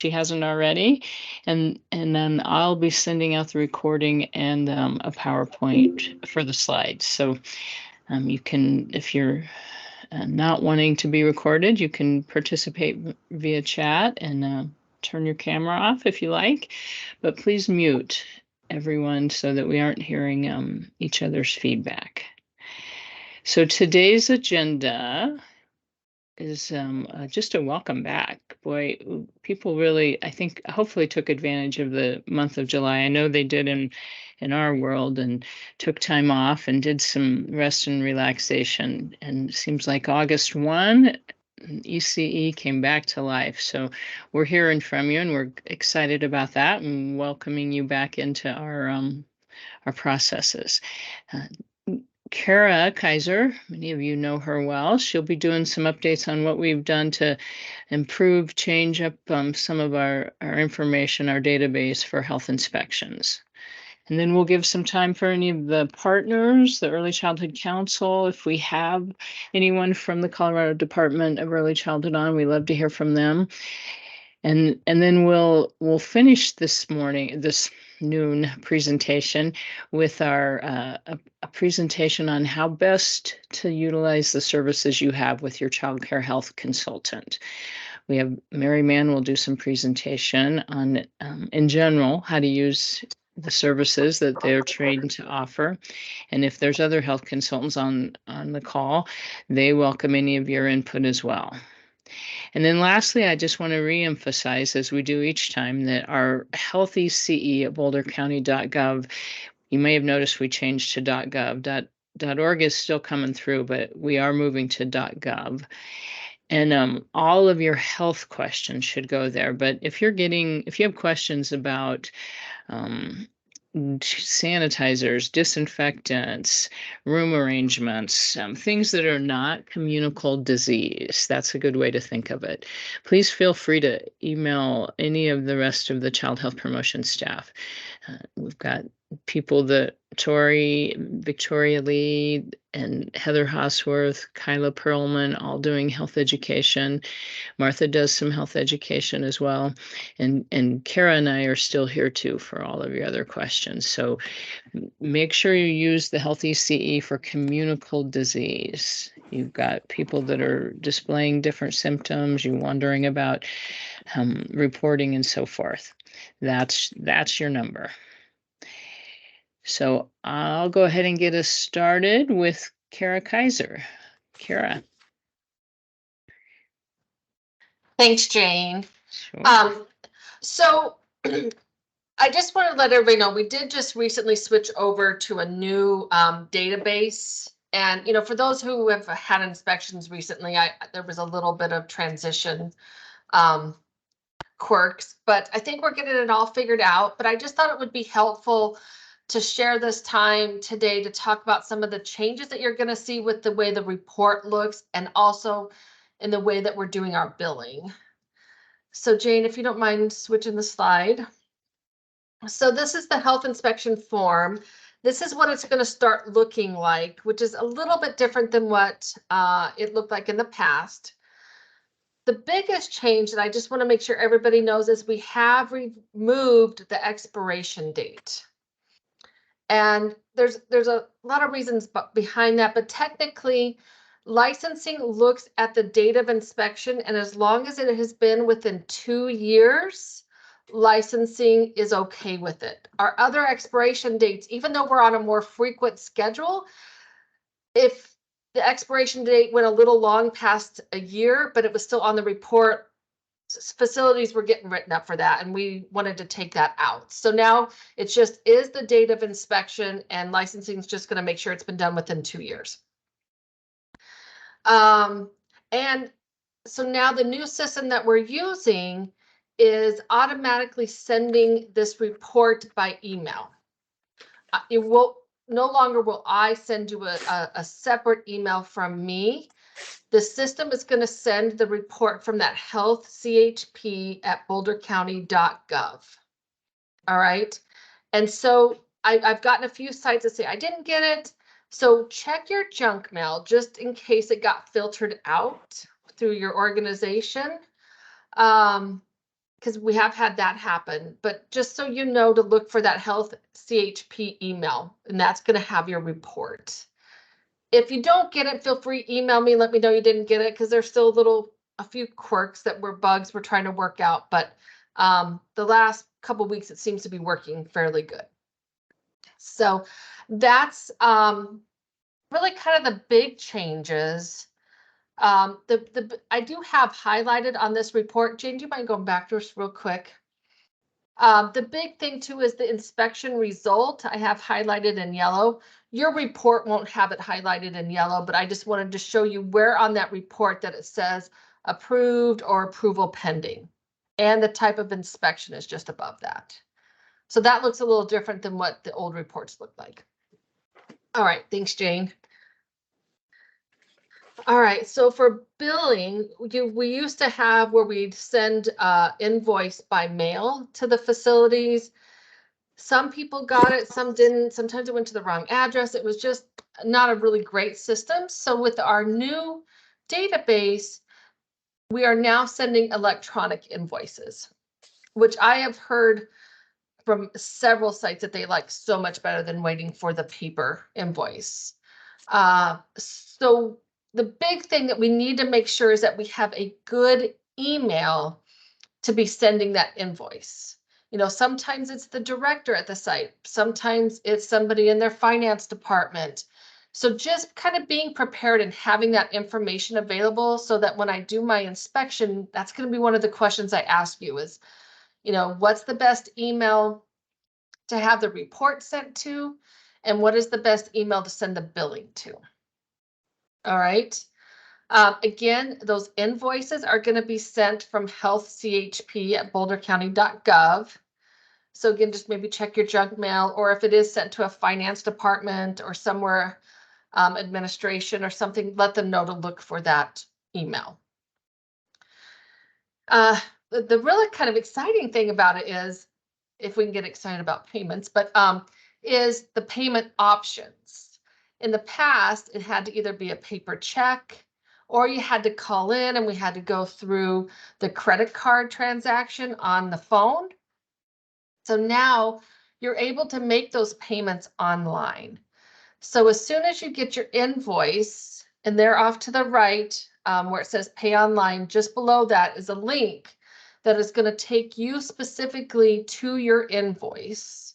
she hasn't already, and then I'll be sending out the recording and a PowerPoint for the slides. So you can, if you're not wanting to be recorded, you can participate via chat and turn your camera off if you like, but please mute everyone so that we aren't hearing each other's feedback. So today's agenda is just a welcome back. Boy, people really, I think, hopefully took advantage of the month of July. I know they did in our world and took time off and did some rest and relaxation. And it seems like August 1, ECE came back to life. So we're hearing from you and we're excited about that and welcoming you back into our processes. Uh, Kara Kaiser, many of you know her well. She'll be doing some updates on what we've done to improve, change up some of our information, our database for health inspections. And then we'll give some time for any of the partners, the Early Childhood Council. If we have anyone from the Colorado Department of Early Childhood on, we love to hear from them. And then we'll finish this noon presentation with our a presentation on how best to utilize the services you have with your child care health consultant. We have Mary Mann will do some presentation on in general how to use the services that they're trained to offer. And if there's other health consultants on the call, they welcome any of your input as well. And then lastly, I just want to reemphasize, as we do each time, that our healthy CE at bouldercounty.gov, you may have noticed we changed to .gov. .org is still coming through, but we are moving to .gov. And all of your health questions should go there. But if you have questions about sanitizers, disinfectants, room arrangements, things that are not communicable disease. That's a good way to think of it. Please feel free to email any of the rest of the child health promotion staff. We've got people that Tori, Victoria Lee, and Heather Hosworth, Kyla Perlman, all doing health education. Martha does some health education as well. And Kara and I are still here too for all of your other questions. So make sure you use the Healthy CE for communicable disease. You've got people that are displaying different symptoms, you're wondering about reporting and so forth. That's your number. So I'll go ahead and get us started with Kara Kaiser. Kara. Thanks, Jane. Sure. So I just want to let everybody know we did just recently switch over to a new database. And, you know, for those who have had inspections recently, there was a little bit of transition quirks, but I think we're getting it all figured out. But I just thought it would be helpful to share this time today to talk about some of the changes that you're going to see with the way the report looks and also in the way that we're doing our billing. So Jane, if you don't mind switching the slide. So this is the health inspection form. This is what it's going to start looking like, which is a little bit different than what it looked like in the past. The biggest change that I just want to make sure everybody knows is we have removed the expiration date. And there's a lot of reasons behind that, but technically licensing looks at the date of inspection, and as long as it has been within 2 years, licensing is okay with it. Our other expiration dates, even though we're on a more frequent schedule, if the expiration date went a little long past a year, but it was still on the report, facilities were getting written up for that, and we wanted to take that out. So now it just is the date of inspection, and licensing is just going to make sure it's been done within 2 years. And so now the new system that we're using is automatically sending this report by email. It will no longer will I send you a separate email from me. The system is going to send the report from that health CHP at bouldercounty.gov. All right. And so I've gotten a few sites that say I didn't get it. So check your junk mail just in case it got filtered out through your organization. because we have had that happen, but just so you know to look for that health CHP email, and that's going to have your report. If you don't get it, feel free email me, let me know you didn't get it, because there's still a few quirks that were bugs we're trying to work out, but the last couple weeks it seems to be working fairly good. So that's really kind of the big changes. I do have highlighted on this report. Jane, do you mind going back to us real quick? The big thing too is the inspection result. I have highlighted in yellow. Your report won't have it highlighted in yellow, but I just wanted to show you where on that report that it says approved or approval pending. And the type of inspection is just above that. So that looks a little different than what the old reports look like. All right, thanks, Jane. All right, so for billing, we used to have where we'd send invoice by mail to the facilities. Some people got it, some didn't. Sometimes it went to the wrong address. It was just not a really great system. So with our new database, we are now sending electronic invoices, which I have heard from several sites that they like so much better than waiting for the paper invoice. So the big thing that we need to make sure is that we have a good email to be sending that invoice. You know, sometimes it's the director at the site, sometimes it's somebody in their finance department. So just kind of being prepared and having that information available so that when I do my inspection, that's going to be one of the questions I ask you is, you know, what's the best email to have the report sent to? And what is the best email to send the billing to? All right. Again, those invoices are going to be sent from healthchp@bouldercounty.gov. So again, just maybe check your junk mail, or if it is sent to a finance department or somewhere administration or something, let them know to look for that email. The really kind of exciting thing about it is, if we can get excited about payments, but is the payment options. In the past, it had to either be a paper check or you had to call in and we had to go through the credit card transaction on the phone. So now you're able to make those payments online. So as soon as you get your invoice, and they're off to the right where it says pay online, just below that is a link that is going to take you specifically to your invoice.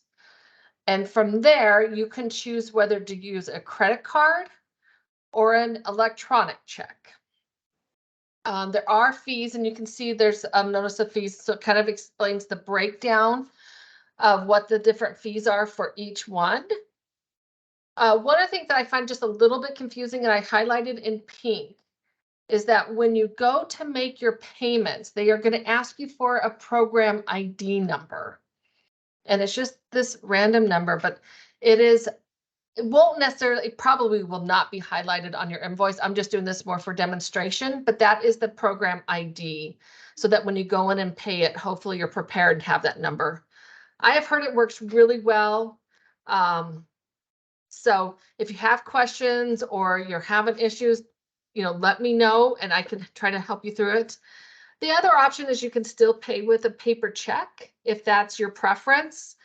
And from there, you can choose whether to use a credit card or an electronic check. There are fees, and you can see there's notice of fees, so it kind of explains the breakdown of what the different fees are for each one. One of the things that I find just a little bit confusing, and I highlighted in pink, is that when you go to make your payments, they are going to ask you for a program ID number. And it's just this random number, but it won't necessarily, it probably will not be highlighted on your invoice. I'm just doing this more for demonstration, but that is the program ID, so that when you go in and pay it, hopefully you're prepared and have that number. I have heard it works really well. So if you have questions or you're having issues, you know, let me know and I can try to help you through it. The other option is you can still pay with a paper check if that's your preference.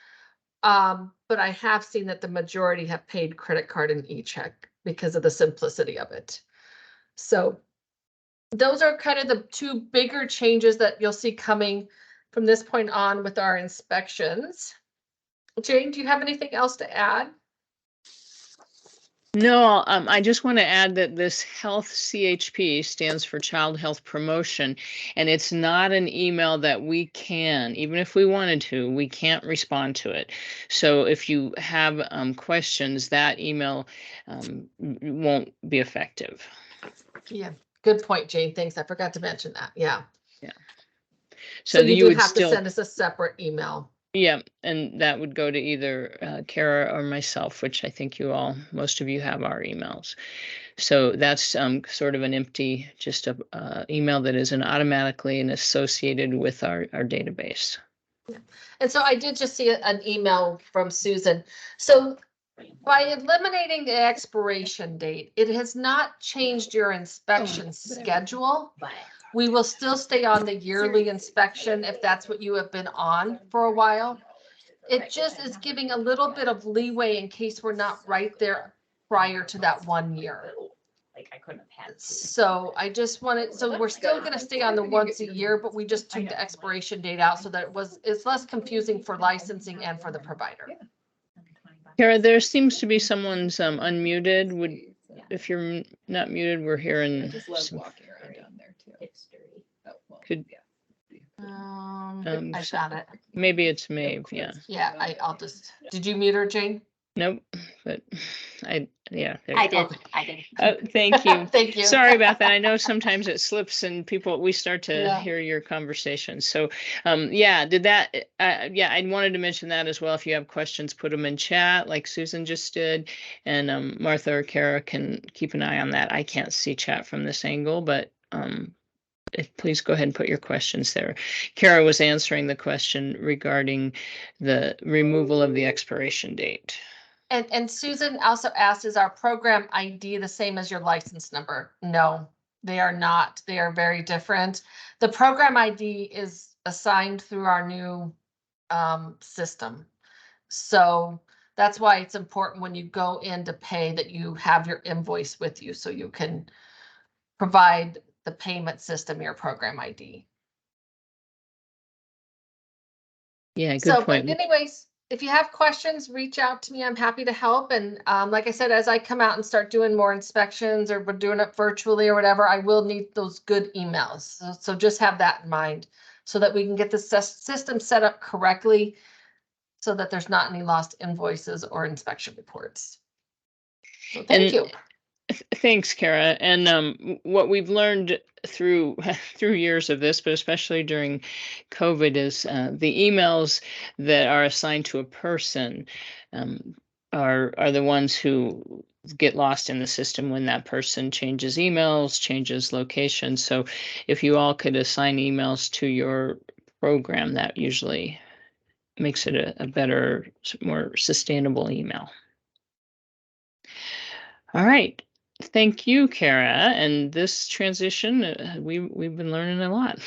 But I have seen that the majority have paid credit card and e-check because of the simplicity of it. So those are kind of the two bigger changes that you'll see coming from this point on with our inspections. Jane, do you have anything else to add? No, I just want to add that this health CHP stands for Child Health Promotion, and it's not an email that we can, even if we wanted to, we can't respond to it. So if you have questions, that email won't be effective. Yeah, good point, Jane. Thanks. I forgot to mention that. Yeah. Yeah. So you would have still to send us a separate email. Yeah, and that would go to either Kara or myself, which I think most of you have our emails. So that's sort of an empty, just a email that isn't automatically and associated with our database. Yeah. And so I did just see an email from Susan. So by eliminating the expiration date, it has not changed your inspection schedule. We will still stay on the yearly inspection if that's what you have been on for a while. It just is giving a little bit of leeway in case we're not right there prior to that 1 year. Like I couldn't have had. So I just wanted, so we're still gonna stay on the once a year, but we just took the expiration date out so that it's less confusing for licensing and for the provider. Kara, there seems to be someone's unmuted. If you're not muted, we're hearing. I just love walking around down there too. It's dirty. Oh, well, Could- yeah. I found it. Maybe it's Maeve, yeah. Yeah, I'll just, did you mute her, Jane? Nope, but yeah. I did. Thank you. Thank you. Sorry about that. I know sometimes it slips and we start to Yeah. hear your conversation. So, yeah, yeah, I wanted to mention that as well. If you have questions, put them in chat like Susan just did. And Martha or Kara can keep an eye on that. I can't see chat from this angle, but please go ahead and put your questions there. Kara was answering the question regarding the removal of the expiration date. And Susan also asked, is our program ID the same as your license number? No, they are not. They are very different. The program ID is assigned through our new system. So that's why it's important when you go in to pay that you have your invoice with you so you can provide the payment system your program ID. Yeah, good point. But anyways, if you have questions, reach out to me. I'm happy to help. And like I said, as I come out and start doing more inspections or we're doing it virtually or whatever, I will need those good emails. So just have that in mind so that we can get the system set up correctly so that there's not any lost invoices or inspection reports. So thank you. Thanks, Kara. And what we've learned through years of this, but especially during COVID, is the emails that are assigned to a person are the ones who get lost in the system when that person changes emails, changes location. So if you all could assign emails to your program, that usually makes it a better, more sustainable email. All right. Thank you, Kara. And this transition, we've been learning a lot.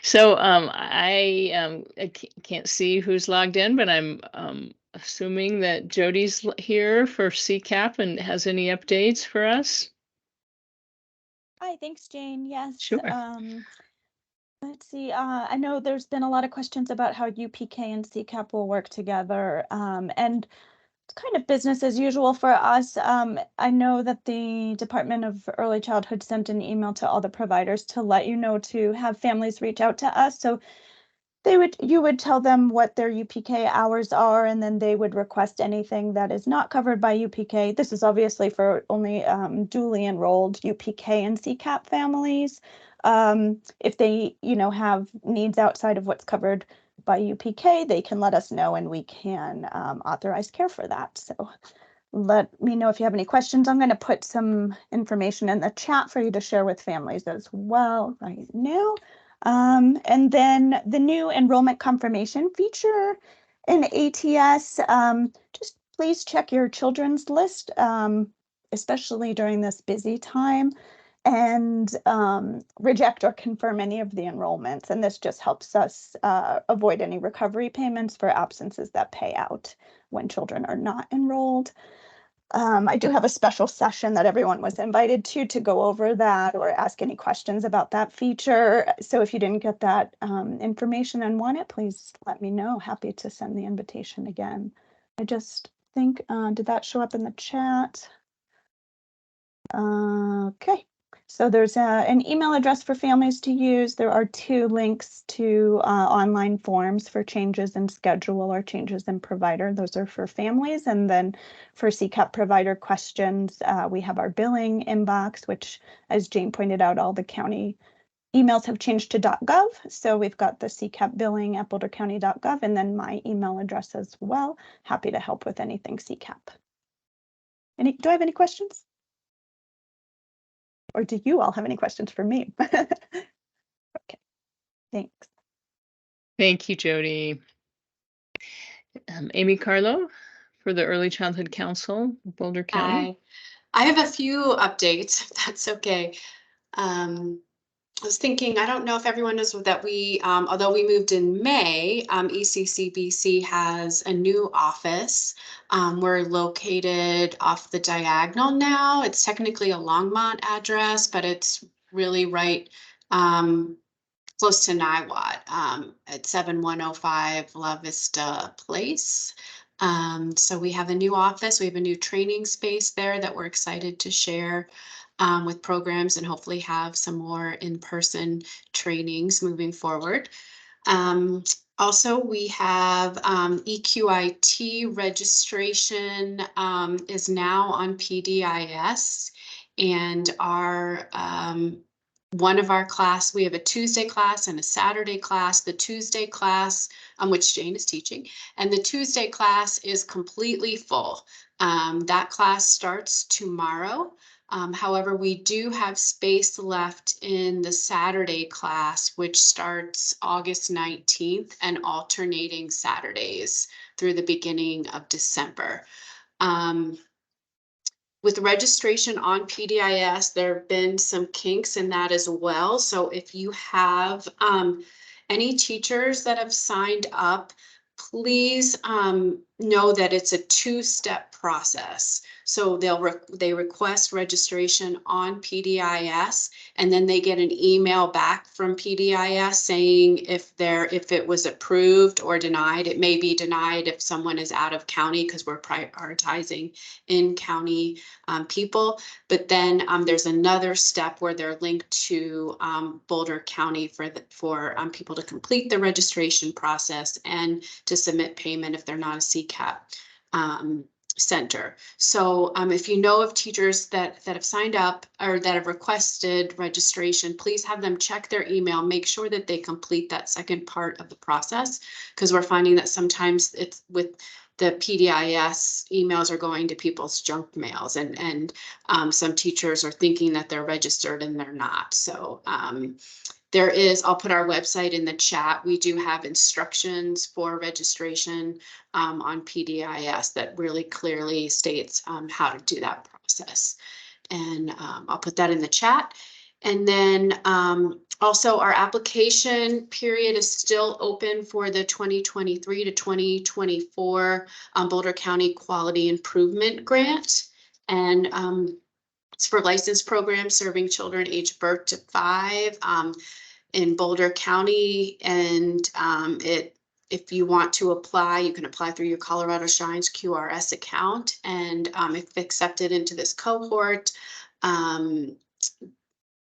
So I can't see who's logged in, but I'm assuming that Jody's here for CCAP and has any updates for us. Hi, thanks, Jane. Yes. Sure. Let's see. I know there's been a lot of questions about how UPK and CCAP will work together, and it's kind of business as usual for us. I know that the Department of Early Childhood sent an email to all the providers to let you know to have families reach out to us. So you would tell them what their UPK hours are, and then they would request anything that is not covered by UPK. This is obviously for only duly enrolled UPK and CCAP families. If they, have needs outside of what's covered by UPK, they can let us know and we can authorize care for that. So let me know if you have any questions. I'm going to put some information in the chat for you to share with families as well right now. And then the new enrollment confirmation feature in ATS, just please check your children's list, especially during this busy time, and reject or confirm any of the enrollments. And this just helps us avoid any recovery payments for absences that pay out when children are not enrolled. I do have a special session that everyone was invited to go over that or ask any questions about that feature. So if you didn't get that information and want it, please let me know. Happy to send the invitation again. I just think, did that show up in the chat? Okay. So there's an email address for families to use. There are 2 links to online forms for changes in schedule or changes in provider. Those are for families. And then for CCAP provider questions, we have our billing inbox, which, as Jane pointed out, all the county emails have changed to .gov. So we've got the CCAP billing at bouldercounty.gov, and then my email address as well. Happy to help with anything CCAP. Do I have any questions? Or do you all have any questions for me? Okay, thanks. Thank you, Jody. Amy Carlo for the Early Childhood Council, Boulder County. Hi. I have a few updates, if that's okay. I was thinking, I don't know if everyone knows that we, although we moved in May, ECCBC has a new office. We're located off the diagonal now. It's technically a Longmont address, but it's really right close to Niwot at 7105 La Vista Place. So we have a new office. We have a new training space there that we're excited to share with programs and hopefully have some more in-person trainings moving forward. Also, we have EQIT registration is now on PDIS, and our one of our class, we have a Tuesday class and a Saturday class. The Tuesday class, which Jane is teaching, and the Tuesday class is completely full. That class starts tomorrow. However, we do have space left in the Saturday class, which starts August 19th and alternating Saturdays through the beginning of December. With registration on PDIS, there have been some kinks in that as well. So if you have any teachers that have signed up, please know that it's a two-step process. So they request registration on PDIS, and then they get an email back from PDIS saying if it was approved or denied. It may be denied if someone is out of county because we're prioritizing in county people. But then there's another step where they're linked to Boulder County for people to complete the registration process and to submit payment if they're not a CCAP center. So if you know of teachers that have signed up or that have requested registration, please have them check their email, make sure that they complete that second part of the process, because we're finding that sometimes it's with the PDIS emails are going to people's junk mails, and some teachers are thinking that they're registered and they're not. So there is, I'll put our website in the chat. We do have instructions for registration on PDIS that really clearly states how to do that process. And I'll put that in the chat. And then also our application period is still open for the 2023 to 2024 Boulder County Quality Improvement Grant. And it's for licensed programs serving children aged birth to 5 in Boulder County. And if you want to apply, you can apply through your Colorado Shines QRS account. And if accepted into this cohort,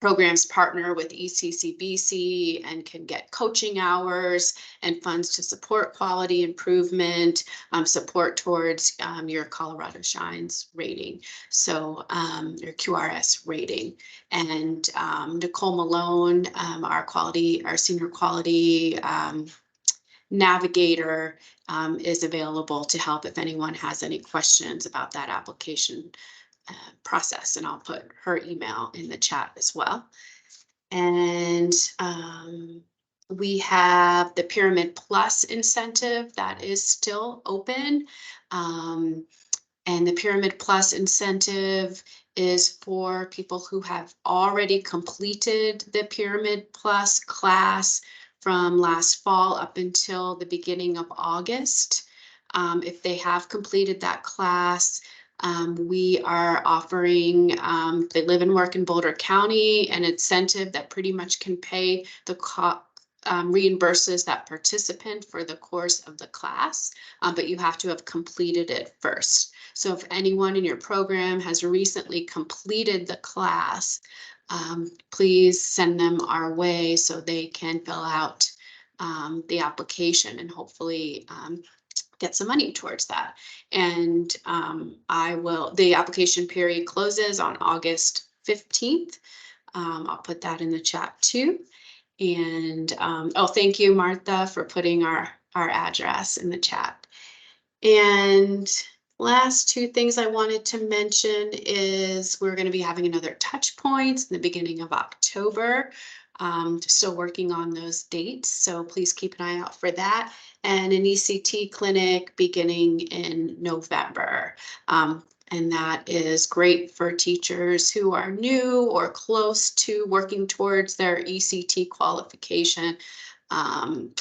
programs partner with ECCBC and can get coaching hours and funds to support quality improvement, support towards your Colorado Shines rating, so your QRS rating. And Nicole Malone, our senior quality navigator, is available to help if anyone has any questions about that application process, and I'll put her email in the chat as well. And we have the Pyramid Plus incentive that is still open. And the Pyramid Plus incentive is for people who have already completed the Pyramid Plus class from last fall up until the beginning of August. If they have completed that class, we are offering, they live and work in Boulder County, an incentive that pretty much can pay the reimburses that participant for the course of the class, but you have to have completed it first. So if anyone in your program has recently completed the class, please send them our way so they can fill out the application and hopefully get some money towards that. And the application period closes on August 15th. I'll put that in the chat too. And oh, thank you, Martha, for putting our address in the chat. And last two things I wanted to mention is we're going to be having another touch points in the beginning of October. Still working on those dates, so please keep an eye out for that. And an ECT clinic beginning in November. And that is great for teachers who are new or close to working towards their ECT qualification.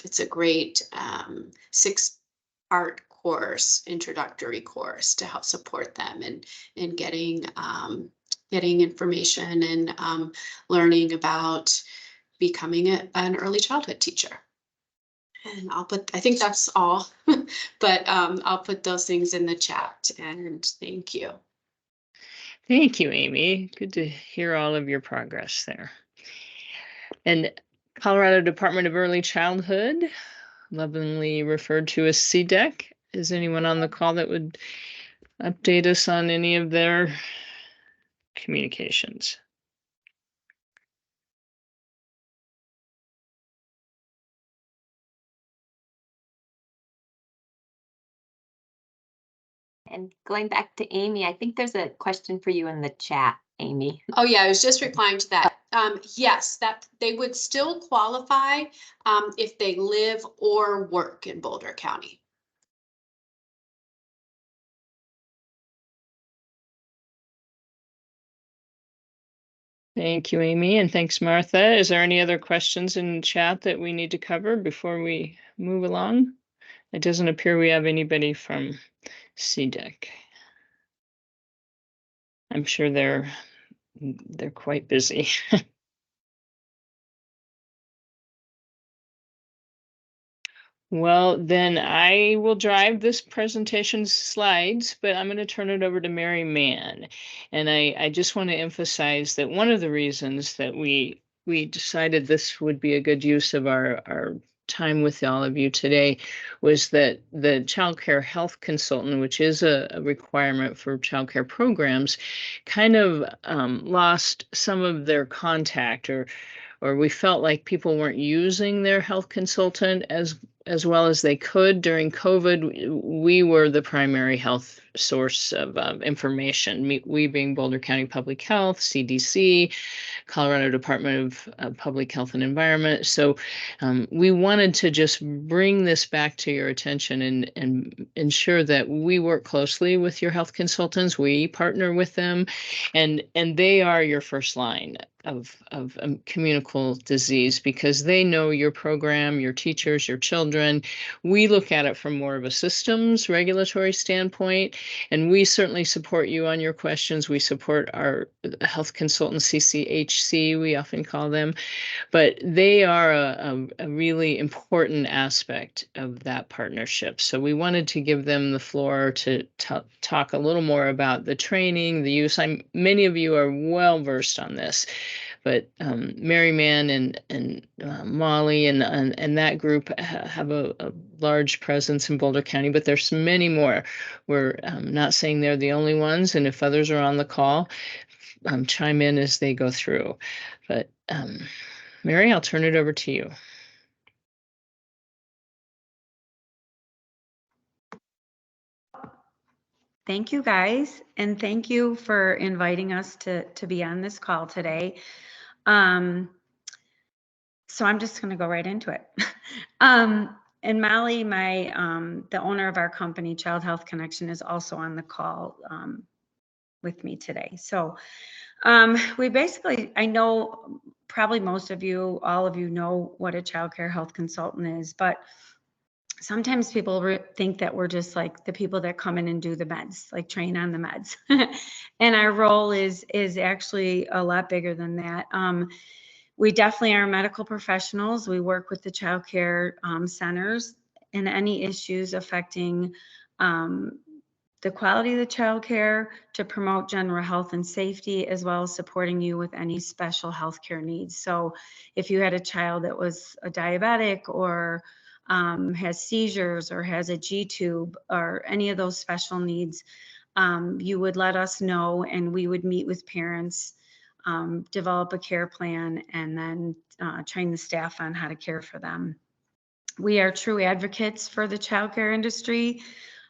It's a great 6-part course, introductory course, to help support them in getting information and learning about becoming an early childhood teacher. And I think that's all, but I'll put those things in the chat, and thank you. Thank you, Amy. Good to hear all of your progress there. And Colorado Department of Early Childhood, lovingly referred to as CDEC. Is anyone on the call that would update us on any of their communications? And going back to Amy, I think there's a question for you in the chat, Amy. Oh yeah, I was just replying to that. Yes, that they would still qualify if they live or work in Boulder County. Thank you, Amy, and thanks, Martha. Is there any other questions in chat that we need to cover before we move along? It doesn't appear we have anybody from CDEC. I'm sure they're quite busy. Well, then I will drive this presentation slides, but I'm going to turn it over to Mary Mann. And I just want to emphasize that one of the reasons that we decided this would be a good use of our time with all of you today was that the child care health consultant, which is a requirement for child care programs, kind of lost some of their contact, or we felt like people weren't using their health consultant as well as they could during COVID. We were the primary health source of information, we being Boulder County Public Health, CDC, Colorado Department of Public Health and Environment. So we wanted to just bring this back to your attention and ensure that we work closely with your health consultants. We partner with them, and they are your first line of communicable disease, because they know your program, your teachers, your children. We look at it from more of a systems regulatory standpoint, and we certainly support you on your questions. We support our health consultants, CCHC, we often call them, but they are a really important aspect of that partnership. So we wanted to give them the floor to talk a little more about the training, the use. Many of you are well versed on this, but Mary Mann and Molly and that group have a large presence in Boulder County, but there's many more. We're not saying they're the only ones, and if others are on the call, chime in as they go through. But Mary, I'll turn it over to you. Thank you, guys, and thank you for inviting us to be on this call today. So I'm just going to go right into it. And Molly, the owner of our company, Child Health Connection, is also on the call with me today. So we basically, I know probably most of you, all of you know what a child care health consultant is, but sometimes people think that we're just like the people that come in and do the meds, like train on the meds. And our role is actually a lot bigger than that. We definitely are medical professionals. We work with the child care centers and any issues affecting the quality of the child care, to promote general health and safety, as well as supporting you with any special health care needs. So if you had a child that was a diabetic or has seizures or has a G-tube or any of those special needs, you would let us know, and we would meet with parents, develop a care plan, and then train the staff on how to care for them. We are true advocates for the childcare industry.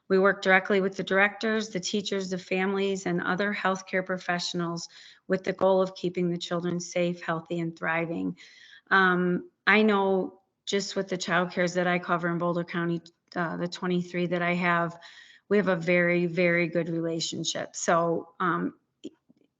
We work directly with the directors, the teachers, the families, and other healthcare professionals with the goal of keeping the children safe, healthy, and thriving. I know just with the child cares that I cover in Boulder County, the 23 that I have, we have a very, very good relationship. So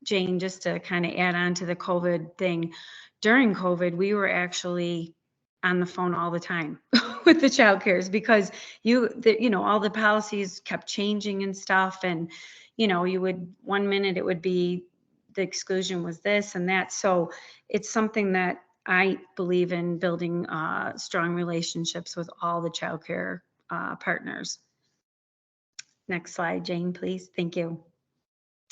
Jane, just to kind of add on to the COVID thing, during COVID, we were actually on the phone all the time with the child cares because all the policies kept changing and stuff. And, you would, 1 minute it would be the exclusion was this and that. So it's something that I believe in, building strong relationships with all the child care partners. Next slide, Jane, please. Thank you.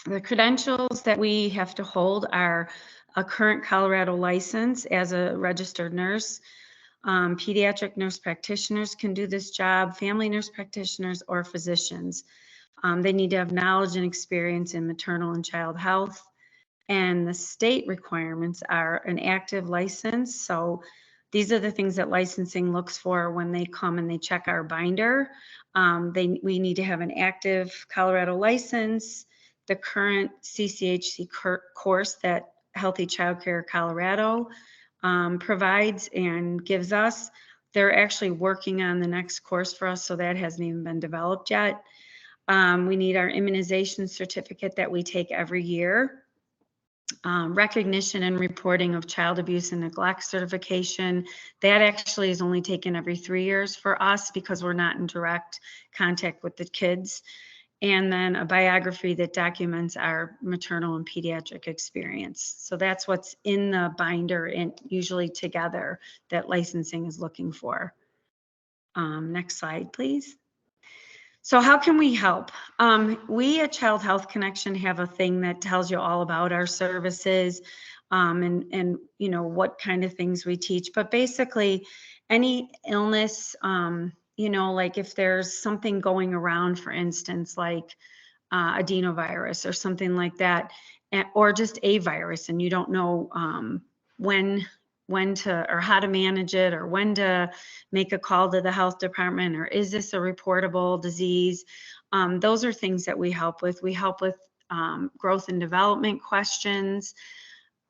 The credentials that we have to hold are a current Colorado license as a registered nurse. Pediatric nurse practitioners can do this job, family nurse practitioners or physicians. They need to have knowledge and experience in maternal and child health. And the state requirements are an active license. So these are the things that licensing looks for when they come and they check our binder. We need to have an active Colorado license, the current CCHC course that Healthy Childcare Colorado provides and gives us. They're actually working on the next course for us, so that hasn't even been developed yet. We need our immunization certificate that we take every year. Recognition and reporting of child abuse and neglect certification. That actually is only taken every 3 years for us because we're not in direct contact with the kids. And then a biography that documents our maternal and pediatric experience. So that's what's in the binder and usually together that licensing is looking for. Next slide, please. So how can we help? We at Child Health Connection have a thing that tells you all about our services and what kind of things we teach. But basically, any illness, like if there's something going around, for instance, like adenovirus or something like that, or just a virus, and you don't know when to or how to manage it or when to make a call to the health department, or is this a reportable disease? Those are things that we help with. We help with growth and development questions,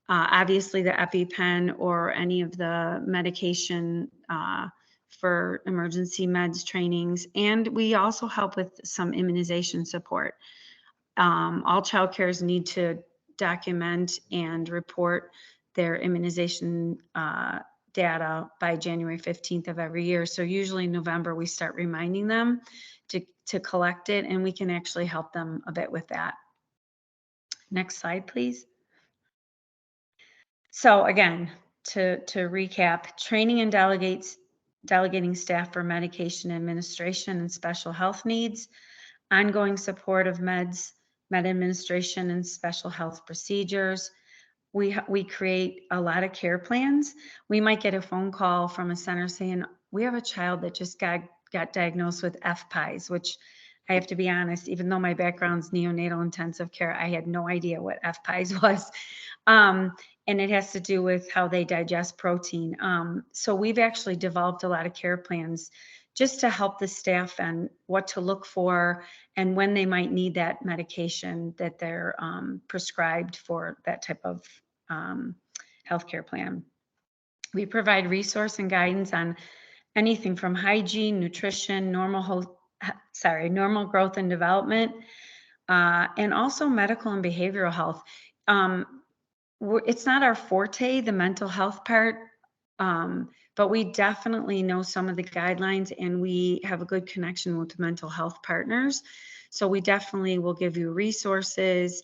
obviously the EpiPen or any of the medication for emergency meds trainings. And we also help with some immunization support. All child cares need to document and report their immunization data by January 15th of every year. So usually in November, we start reminding them to collect it, and we can actually help them a bit with that. Next slide, please. So again, to recap, training and delegating staff for medication administration and special health needs, ongoing support of med administration and special health procedures. We create a lot of care plans. We might get a phone call from a center saying, we have a child that just got diagnosed with FPIES, which I have to be honest, even though my background's neonatal intensive care, I had no idea what FPIES was. And it has to do with how they digest protein. So we've actually developed a lot of care plans just to help the staff and what to look for and when they might need that medication that they're prescribed for that type of healthcare plan. We provide resource and guidance on anything from hygiene, nutrition, normal growth and development, and also medical and behavioral health. It's not our forte, the mental health part, but we definitely know some of the guidelines and we have a good connection with mental health partners. So we definitely will give you resources.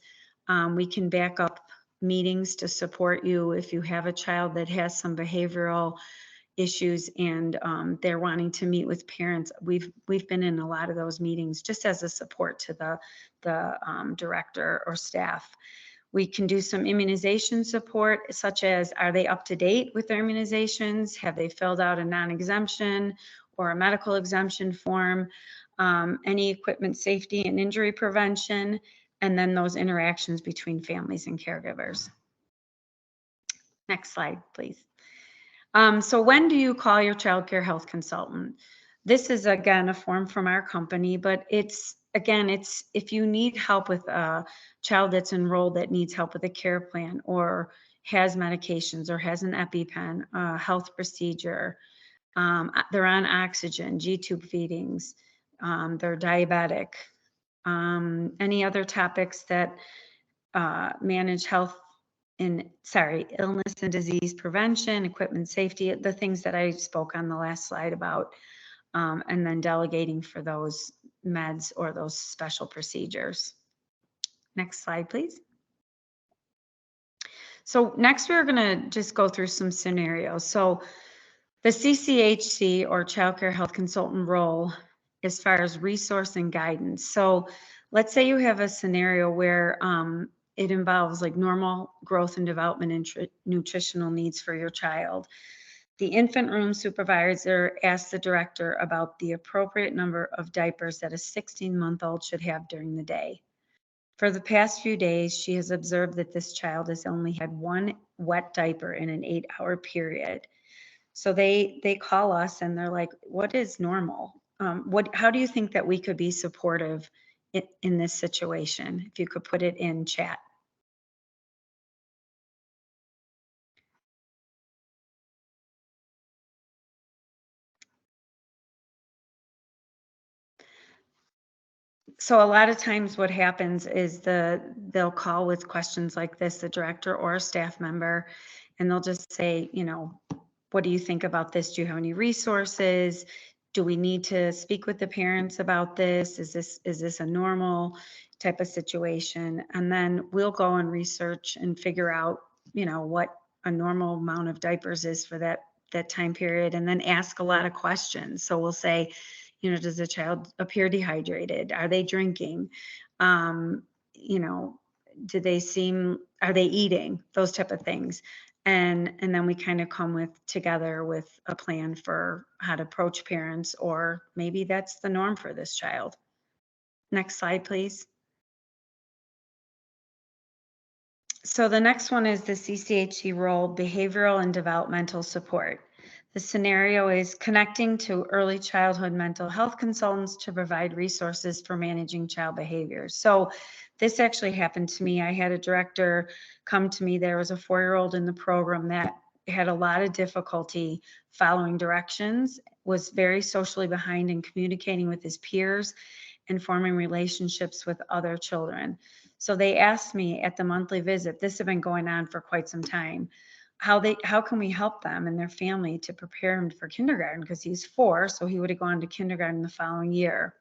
We can back up meetings to support you if you have a child that has some behavioral issues and they're wanting to meet with parents. We've been in a lot of those meetings just as a support to the director or staff. We can do some immunization support, such as, are they up to date with their immunizations? Have they filled out a non-exemption or a medical exemption form? Any equipment safety and injury prevention, and then those interactions between families and caregivers. Next slide, please. So when do you call your child care health consultant? This is, again, a form from our company, but it's if you need help with a child that's enrolled that needs help with a care plan or has medications or has an EpiPen, a health procedure, they're on oxygen, G-tube feedings, they're diabetic, Any other topics that manage illness and disease prevention, equipment safety, the things that I spoke on the last slide about, and then delegating for those meds or those special procedures. Next slide, please. So next we're going to just go through some scenarios. So the CCHC or Child Care Health Consultant role as far as resource and guidance. So let's say you have a scenario where it involves like normal growth and development and nutritional needs for your child. The infant room supervisor asks the director about the appropriate number of diapers that a 16-month-old should have during the day. For the past few days, she has observed that this child has only had one wet diaper in an 8-hour period. So they call us and they're like, what is normal? How do you think that we could be supportive in this situation? If you could put it in chat. So a lot of times what happens is they'll call with questions like this, the director or a staff member, and they'll just say, you know, what do you think about this? Do you have any resources? Do we need to speak with the parents about this? Is this a normal type of situation? And then we'll go and research and figure out, you know, what a normal amount of diapers is for that time period, and then ask a lot of questions. So we'll say, you know, does the child appear dehydrated? Are they drinking? You know, are they eating? Those type of things. And then we kind of come together with a plan for how to approach parents, or maybe that's the norm for this child. Next slide, please. So the next one is the CCHC role, behavioral and developmental support. The scenario is connecting to early childhood mental health consultants to provide resources for managing child behavior. So this actually happened to me. I had a director come to me. There was a 4-year-old in the program that had a lot of difficulty following directions, was very socially behind in communicating with his peers and forming relationships with other children. So they asked me at the monthly visit, this had been going on for quite some time, how can we help them and their family to prepare him for kindergarten, because he's 4, so he would have gone to kindergarten the following year.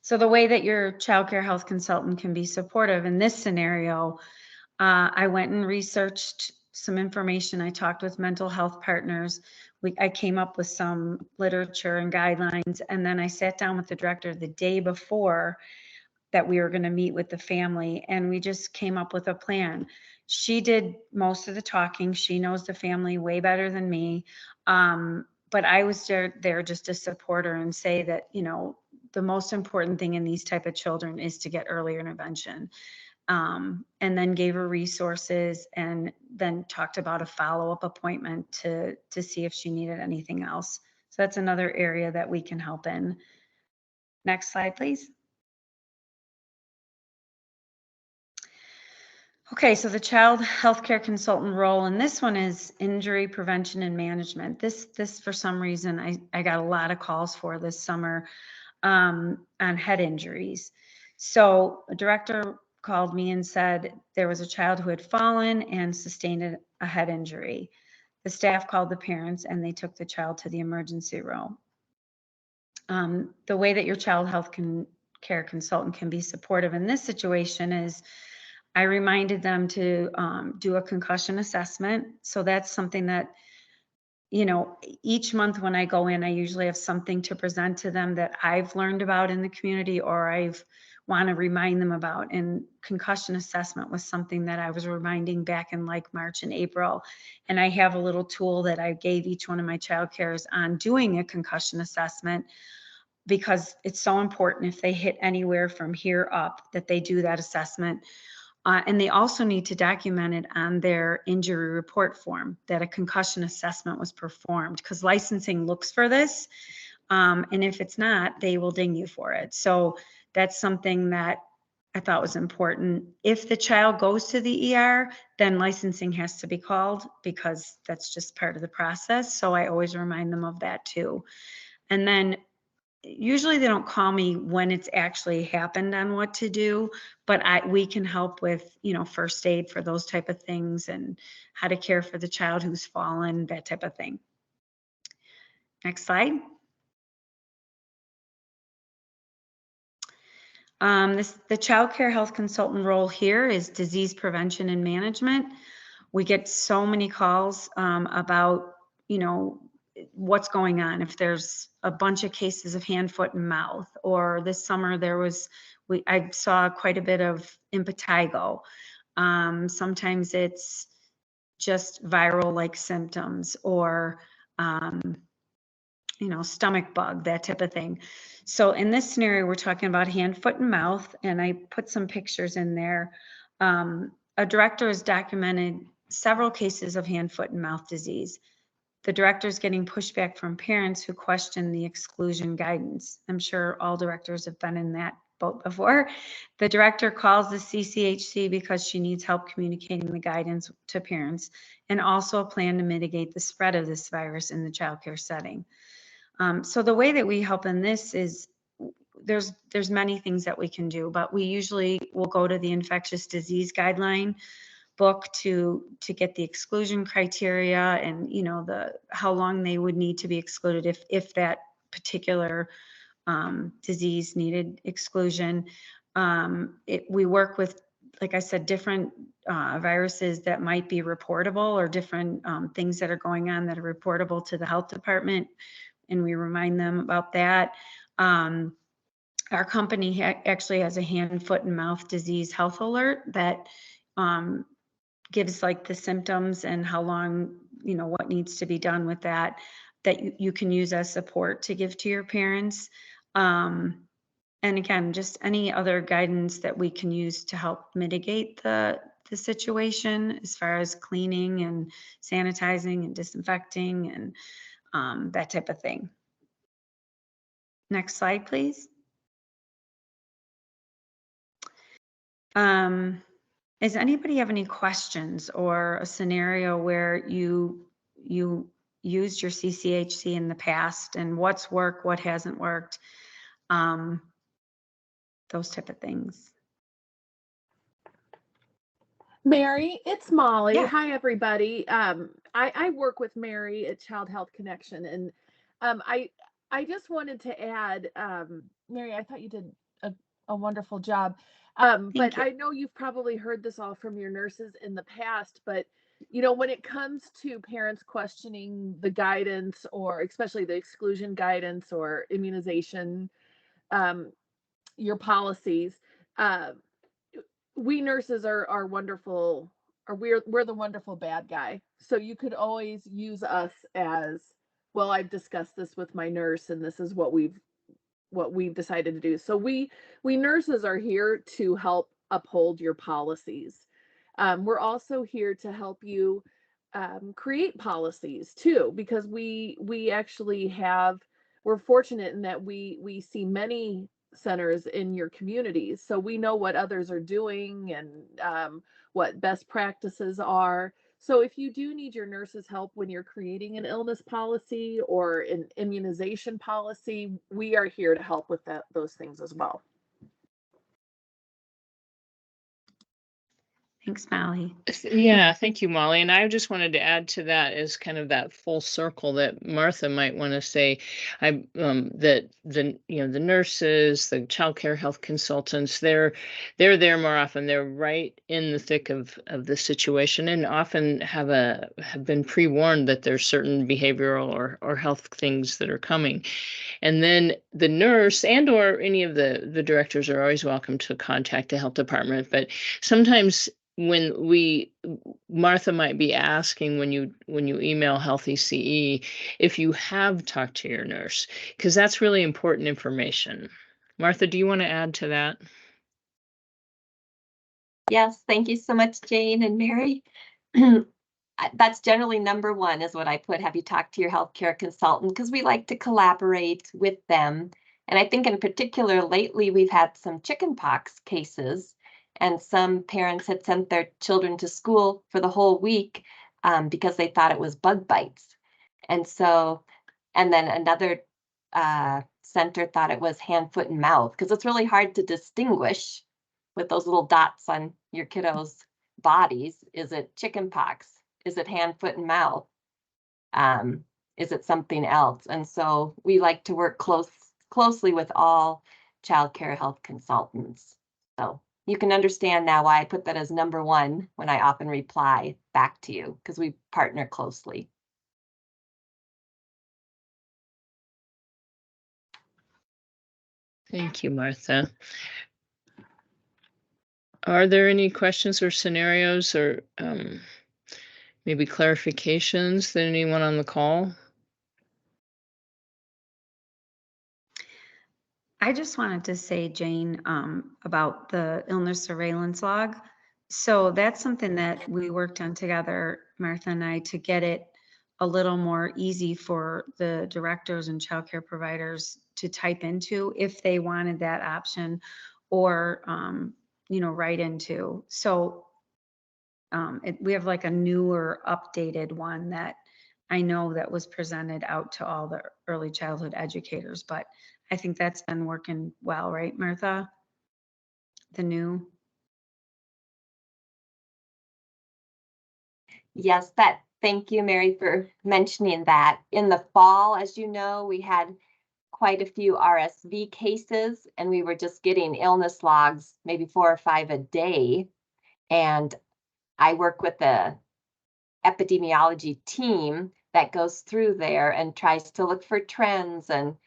So the way that your child care health consultant can be supportive in this scenario, I went and researched some information. I talked with mental health partners. I came up with some literature and guidelines, and then I sat down with the director the day before that we were going to meet with the family, and we just came up with a plan. She did most of the talking. She knows the family way better than me. But I was there just to support her and say that, you know, the most important thing in these type of children is to get early intervention. And then gave her resources, and then talked about a follow-up appointment to see if she needed anything else. So that's another area that we can help in. Next slide, please. Okay, so the child healthcare consultant role, and this one is injury prevention and management. This for some reason, I got a lot of calls for this summer on head injuries. So a director called me and said there was a child who had fallen and sustained a head injury. The staff called the parents and they took the child to the emergency room. The way that your child health care consultant can be supportive in this situation is I reminded them to do a concussion assessment. So that's something that, you know, each month when I go in, I usually have something to present to them that I've learned about in the community, or I've want to remind them about. And concussion assessment was something that I was reminding back in like March and April. And I have a little tool that I gave each one of my child cares on doing a concussion assessment, because it's so important if they hit anywhere from here up that they do that assessment. And they also need to document it on their injury report form that a concussion assessment was performed, because licensing looks for this. And if it's not, they will ding you for it. So that's something that I thought was important. If the child goes to the ER, then licensing has to be called, because that's just part of the process. So I always remind them of that too. And then usually they don't call me when it's actually happened on what to do, but we can help with, you know, first aid for those type of things and how to care for the child who's fallen, that type of thing. Next slide. The child care health consultant role here is disease prevention and management. We get so many calls about, you know, what's going on. If there's a bunch of cases of hand, foot, and mouth, or this summer there was, I saw quite a bit of impetigo. Sometimes it's just viral like symptoms, or you know, stomach bug, that type of thing. So in this scenario, we're talking about hand, foot, and mouth, and I put some pictures in there. A director has documented several cases of hand, foot, and mouth disease. The director is getting pushback from parents who question the exclusion guidance. I'm sure all directors have been in that boat before. The director calls the CCHC because she needs help communicating the guidance to parents and also a plan to mitigate the spread of this virus in the childcare setting. So the way that we help in this is there's many things that we can do, but we usually will go to the infectious disease guideline book to get the exclusion criteria and, you know, how long they would need to be excluded if that particular disease needed exclusion. We work with, like I said, different viruses that might be reportable, or different things that are going on that are reportable to the health department, and we remind them about that. Our company actually has a hand, foot, and mouth disease health alert that gives like the symptoms and how long, you know, what needs to be done with that you can use as support to give to your parents. And again, just any other guidance that we can use to help mitigate the situation as far as cleaning and sanitizing and disinfecting and that type of thing. Next slide, please. Does anybody have any questions or a scenario where you used your CCHC in the past, and what's worked, what hasn't worked, those type of things? Mary, it's Molly. Yeah. Hi, everybody. I work with Mary at Child Health Connection, and I just wanted to add, Mary, I thought you did a wonderful job. But you. I know you've probably heard this all from your nurses in the past, but you know, when it comes to parents questioning the guidance, or especially the exclusion guidance or immunization, your policies, we nurses are wonderful, or we're the wonderful bad guy. So you could always use us as, well, I've discussed this with my nurse and this is what we've decided to do. So we nurses are here to help uphold your policies. We're also here to help you create policies too, because we actually we're fortunate in that we see many centers in your communities, so we know what others are doing and what best practices are. So if you do need your nurse's help when you're creating an illness policy or an immunization policy, we are here to help with those things as well. Thanks, Molly. Yeah, thank you, Molly. And I just wanted to add to that as kind of that full circle that Martha might want to say. That the nurses, the child care health consultants, they're there more often. They're right in the thick of the situation, and often have been pre-warned that there's certain behavioral or health things that are coming. And then the nurse and or any of the directors are always welcome to contact the health department. But sometimes when Martha might be asking when you email Healthy CE if you have talked to your nurse, because that's really important information. Martha, do you want to add to that? Yes, thank you so much, Jane and Mary. That's generally number one, is what I put. Have you talked to your healthcare consultant? Because we like to collaborate with them. And I think in particular, lately, we've had some chickenpox cases, and some parents had sent their children to school for the whole week because they thought it was bug bites. And so, and then another center thought it was hand, foot, and mouth, because it's really hard to distinguish with those little dots on your kiddos' bodies. Is it chicken pox? Is it hand, foot, and mouth? Is it something else? And so we like to work closely with all child care health consultants. So you can understand now why I put that as number one when I often reply back to you, because we partner closely. Thank you, Martha. Are there any questions or scenarios or maybe clarifications that anyone on the call? I just wanted to say, Jane, about the illness surveillance log. So that's something that we worked on together, Martha and I, to get it a little more easy for the directors and childcare providers to type into if they wanted that option, or write into. So we have like a newer, updated one that I know that was presented out to all the early childhood educators, but I think that's been working well, right, Martha? The new. Yes, thank you, Mary, for mentioning that. In the fall, as you know, we had quite a few RSV cases, and we were just getting illness logs, maybe 4 or 5 a day. And I work with the epidemiology team that goes through there and tries to look for trends and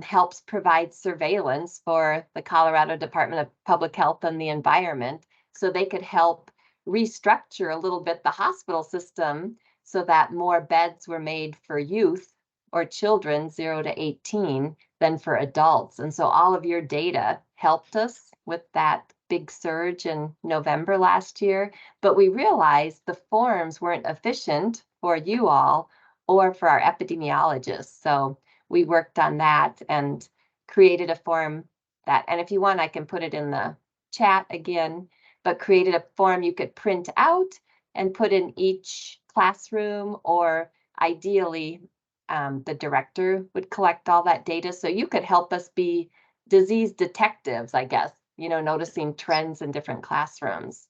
helps provide surveillance for the Colorado Department of Public Health and the Environment, so they could help restructure a little bit the hospital system so that more beds were made for youth or children 0 to 18 than for adults. And so all of your data helped us with that big surge in November last year, but we realized the forms weren't efficient for you all or for our epidemiologists. So we worked on that and created a form that, and if you want, I can put it in the chat again, but created a form you could print out and put in each classroom, or ideally, the director would collect all that data. So you could help us be disease detectives, I guess, noticing trends in different classrooms.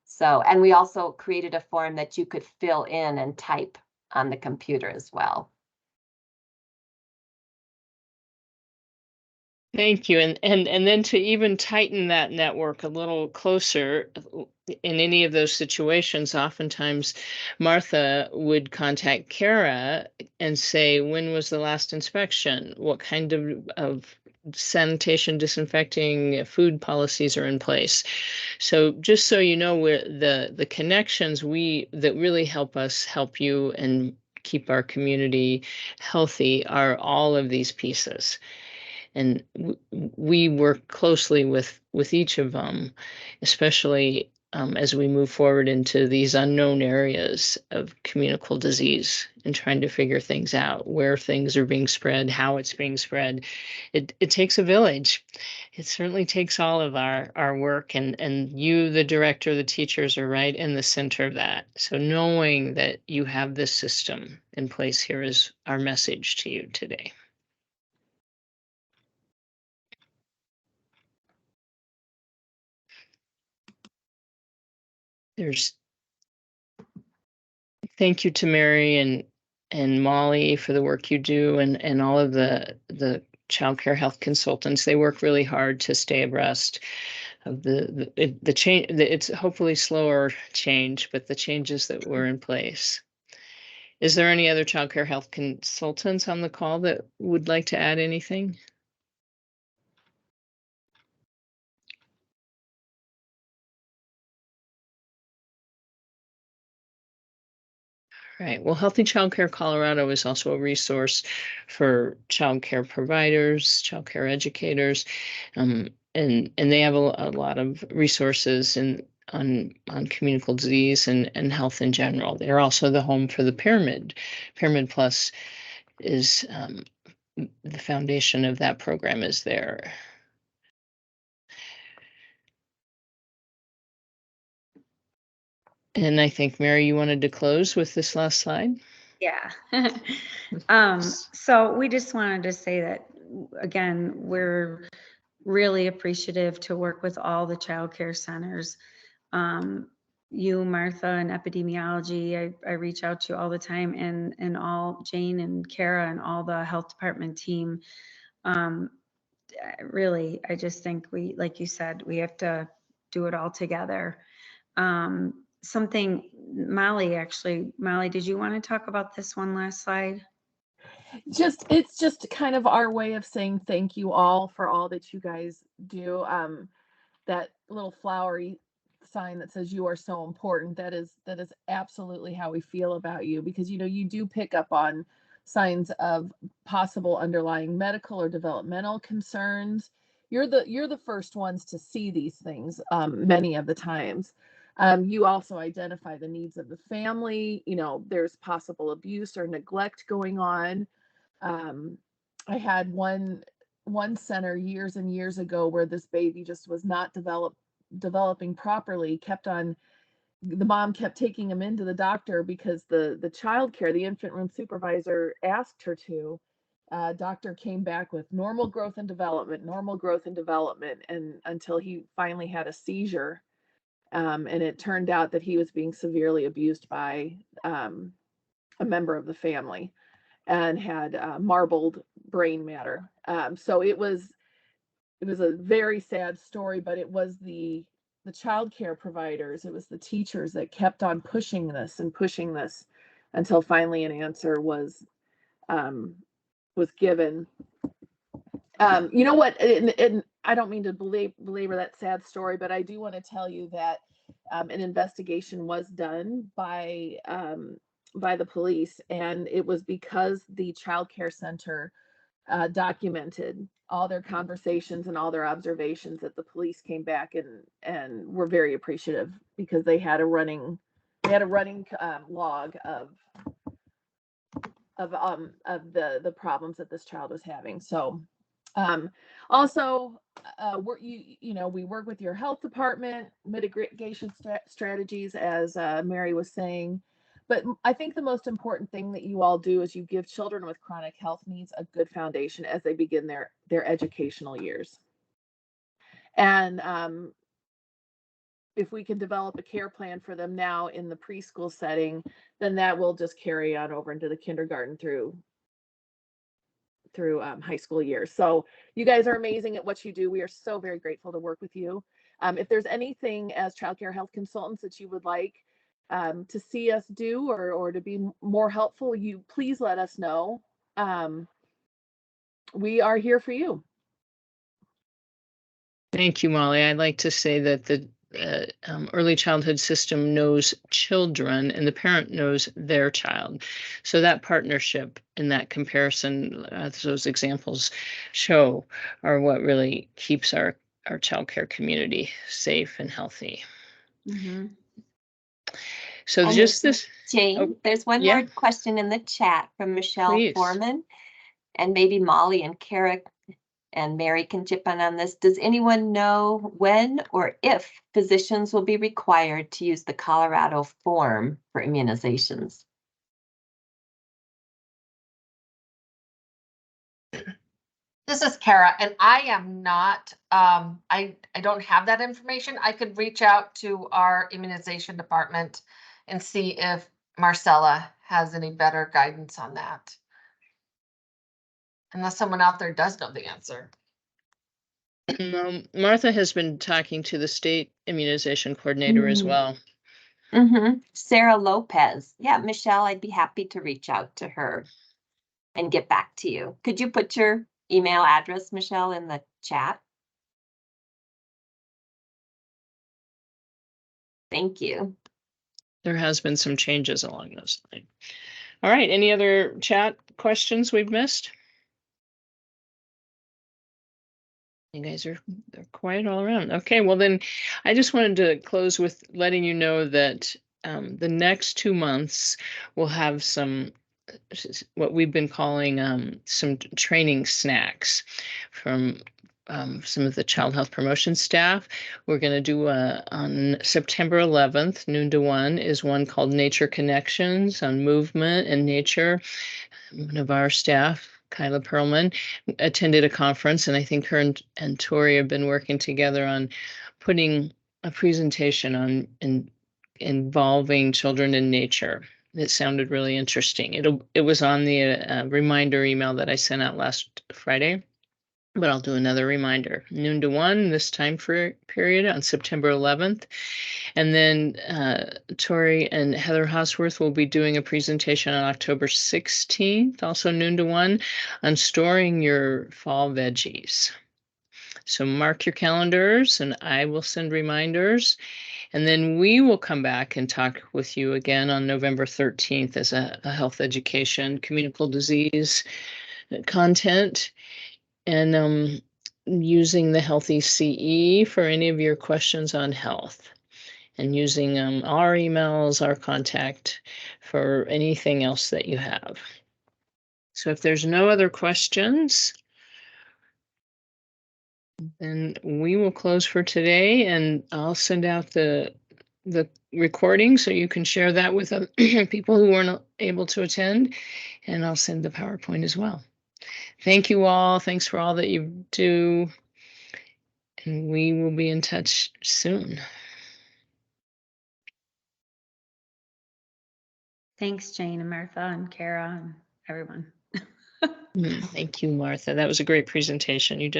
So, and we also created a form that you could fill in and type on the computer as well. Thank you. And then to even tighten that network a little closer in any of those situations, oftentimes Martha would contact Kara and say, when was the last inspection? What kind of sanitation, disinfecting, food policies are in place? So just so you know, where the connections that really help us help you and keep our community healthy are all of these pieces. And we work closely with each of them, especially as we move forward into these unknown areas of communicable disease and trying to figure things out, where things are being spread, how it's being spread. It takes a village. It certainly takes all of our work, and you, the director, the teachers, are right in the center of that. So knowing that you have this system in place here is our message to you today. Thank you to Mary and Molly for the work you do, and all of the child care health consultants. They work really hard to stay abreast of the change. It's hopefully slower change, but the changes that were in place. Is there any other child care health consultants on the call that would like to add anything? Right. Well, Healthy Child Care Colorado is also a resource for child care providers, child care educators, and they have a lot of resources on communicable disease and health in general. They're also the home for the Pyramid. Pyramid Plus is the foundation of that program is there. And I think, Mary, you wanted to close with this last slide? Yeah. So we just wanted to say that again, we're really appreciative to work with all the childcare centers. You, Martha, and epidemiology, I reach out to all the time, and all Jane and Kara and all the health department team. Really, I just think we, like you said, we have to do it all together. Something, Molly, did you want to talk about this one last slide? It's just kind of our way of saying thank you all for all that you guys do. That little flowery sign that says you are so important, that is absolutely how we feel about you, because you do pick up on signs of possible underlying medical or developmental concerns. You're the first ones to see these things many of the times. You also identify the needs of the family. There's possible abuse or neglect going on. I had one center years and years ago where this baby just was not developing properly. The mom kept taking him into the doctor because the childcare, the infant room supervisor asked her to. Doctor came back with normal growth and development, and until he finally had a seizure. And it turned out that he was being severely abused by a member of the family, and had marbled brain matter. So it was a very sad story, but it was the child care providers, it was the teachers that kept on pushing this until finally an answer was given. You know what? And I don't mean to belabor that sad story, but I do want to tell you that an investigation was done by the police, and it was because the child care center documented all their conversations and all their observations that the police came back and were very appreciative, because they had a running log of the problems that this child was having. So also, we work with your health department, mitigation strategies, as Mary was saying. But I think the most important thing that you all do is you give children with chronic health needs a good foundation as they begin their educational years. And if we can develop a care plan for them now in the preschool setting, then that will just carry on over into the kindergarten through high school years. So you guys are amazing at what you do. We are so very grateful to work with you. If there's anything as childcare health consultants that you would like to see us do, or to be more helpful, you please let us know. We are here for you. Thank you, Molly. I'd like to say that the early childhood system knows children, and the parent knows their child. So that partnership and that comparison, those examples show, are what really keeps our child care community safe and healthy. Mm-hmm. So And just this, Jane, there's one more question in the chat from Michelle Please. Foreman, and maybe Molly and Kara and Mary can chip in on this. Does anyone know when or if physicians will be required to use the Colorado form for immunizations? This is Kara, and I am not, I don't have that information. I could reach out to our immunization department and see if Marcella has any better guidance on that. Unless someone out there does know the answer. Martha has been talking to the state immunization coordinator as well. Mm-hmm. Sarah Lopez. Yeah, Michelle, I'd be happy to reach out to her and get back to you. Could you put your email address, Michelle, in the chat? Thank you. There has been some changes along those lines. All right, any other chat questions we've missed? You guys are quiet all around. Okay, well then I just wanted to close with letting you know that the next 2 months we'll have some what we've been calling some training snacks from some of the child health promotion staff. We're going to do on September 11th, noon to 1, is one called Nature Connections on movement and nature. One of our staff Kyla Perlman, attended a conference, and I think her and Tori have been working together on putting a presentation on involving children in nature. It sounded really interesting. It was on the reminder email that I sent out last Friday, but I'll do another reminder. Noon to 1 this time period on September 11th. And then Tori and Heather Hosworth will be doing a presentation on October 16th, also noon to 1, on storing your fall veggies. So mark your calendars and I will send reminders. And then we will come back and talk with you again on November 13th as a health education, communicable disease content, and using the Healthy CE for any of your questions on health, and using our emails, our contact for anything else that you have. So if there's no other questions, then we will close for today, and I'll send out the recording so you can share that with people who weren't able to attend, and I'll send the PowerPoint as well. Thank you all. Thanks for all that you do, and we will be in touch soon. Thanks, Jane and Martha and Kara and everyone. Thank you, Martha. That was a great presentation. You did